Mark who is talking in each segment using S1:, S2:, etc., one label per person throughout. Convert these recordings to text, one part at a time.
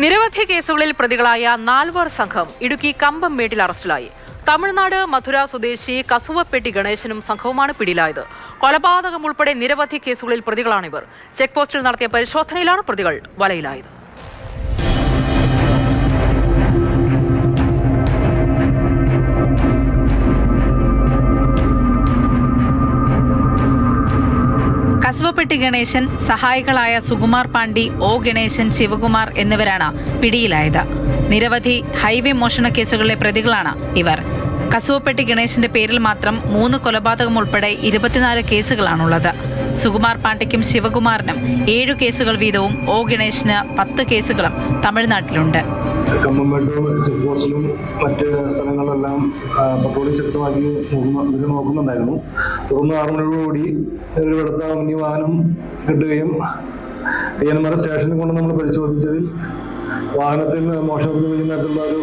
S1: നിരവധി കേസുകളിൽ പ്രതികളായ 4 സംഘം ഇടുക്കി കമ്പംമേട്ടിൽ അറസ്റ്റിലായി. തമിഴ്നാട് മധുര സ്വദേശി കസുവപ്പെട്ടി ഗണേശനും സംഘവുമാണ് പിടിയിലായത്. കൊലപാതകം ഉൾപ്പെടെ നിരവധി കേസുകളിൽ പ്രതികളാണിവർ. ചെക്ക് പോസ്റ്റിൽ നടത്തിയ പരിശോധനയിലാണ് പ്രതികൾ വലയിലായത്.
S2: കസുവപ്പെട്ടി ഗണേശൻ, സഹായികളായ സുകുമാർ പാണ്ഡി, ഒ ഗണേശൻ, ശിവകുമാർ എന്നിവരാണ് പിടിയിലായത്. നിരവധി ഹൈവേ മോഷണ കേസുകളിലെ പ്രതികളാണ് ഇവർ. കസുവപ്പെട്ടി ഗണേശന്റെ പേരിൽ മാത്രം 3 കൊലപാതകം ഉൾപ്പെടെ 24 കേസുകളാണുള്ളത്. സുകുമാർ പാണ്ഡ്യയ്ക്കും ശിവകുമാറിനും 7 കേസുകൾ വീതവും ഒ ഗണേശന് 10 കേസുകളും തമിഴ്നാട്ടിലുണ്ട്.
S3: കമ്പംമേട്ട് ചെക്ക് പോസ്റ്റിലും മറ്റ് സ്ഥലങ്ങളിലെല്ലാം പട്രോളിംഗ് ശക്തമാക്കി ഇവർ നോക്കുന്നുണ്ടായിരുന്നു. തുടർന്ന് 6 മണിയോടുകൂടി ഇവരെടുത്ത വാഹനം കിട്ടുകയും ടിയൻമല സ്റ്റേഷനിൽ കൊണ്ട് നമ്മൾ പരിശോധിച്ചതിൽ വാഹനത്തിൽ മോഷണത്തിന് വൈകുന്നേരത്തുള്ള ഒരു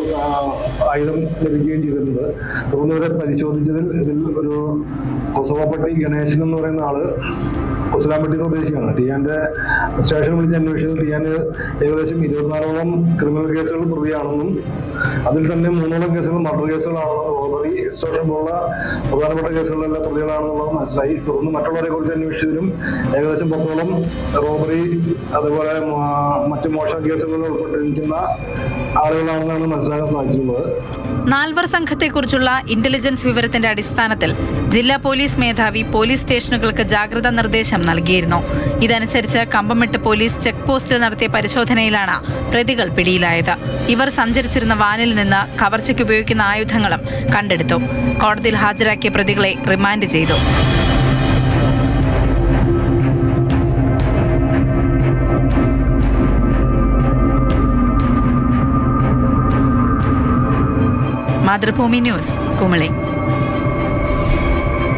S3: ആയുധം ലഭിക്കുകയും ചെയ്തിട്ടുണ്ട്. തുടർന്ന് ഇവരെ പരിശോധിച്ചതിൽ ഇതിൽ ഒരു കസുവപ്പെട്ടി ഗണേശൻ എന്ന് പറയുന്ന ആള് കുസലാംപട്ടി സ്വദേശിയാണ്. ടിയാന്റെ സ്റ്റേഷനിൽ വിളിച്ച് അന്വേഷിച്ചത് ടിയാൻ ഏകദേശം 24ഓളം ക്രിമിനൽ കേസുകൾ പ്രതിയാണെന്നും അതിൽ തന്നെ 3ഓളം കേസുകൾ മർഡർ കേസുകളാണെന്നും റോബറി, എക്സ്റ്റോർഷൻ പോലുള്ള പ്രധാനപ്പെട്ട കേസുകളിലെല്ലാം പ്രതികളാണെന്നുള്ളത് മനസ്സിലായി. തുടർന്ന് മറ്റുള്ളവരെ കുറിച്ച് അന്വേഷിച്ചതിലും ഏകദേശം 10ഓളം റോബറി അതുപോലെ മറ്റ് മോഷണ കേസുകളിൽ ഉൾപ്പെട്ടിരിക്കുന്ന ആളുകളാണെന്നാണ് മനസ്സിലാക്കാൻ സാധിച്ചിട്ടുള്ളത്.
S2: 4 സംഘത്തെക്കുറിച്ചുള്ള ഇന്റലിജൻസ് വിവരത്തിന്റെ അടിസ്ഥാനത്തിൽ ജില്ലാ പോലീസ് മേധാവി പോലീസ് സ്റ്റേഷനുകൾക്ക് ജാഗ്രതാ നിർദ്ദേശം നൽകിയിരുന്നു. ഇതനുസരിച്ച് കമ്പംമേട്ട് പോലീസ് ചെക്ക് പോസ്റ്റിൽ നടത്തിയ പരിശോധനയിലാണ് പ്രതികൾ പിടിയിലായത്. ഇവർ സഞ്ചരിച്ചിരുന്ന വാനിൽ നിന്ന് കവർച്ചയ്ക്ക് ഉപയോഗിക്കുന്ന ആയുധങ്ങളും കണ്ടെടുത്തു. കോടതിയിൽ ഹാജരാക്കിയ പ്രതികളെ റിമാൻഡ് ചെയ്തു. മാതൃഭൂമി ന്യൂസ്, കുമളി.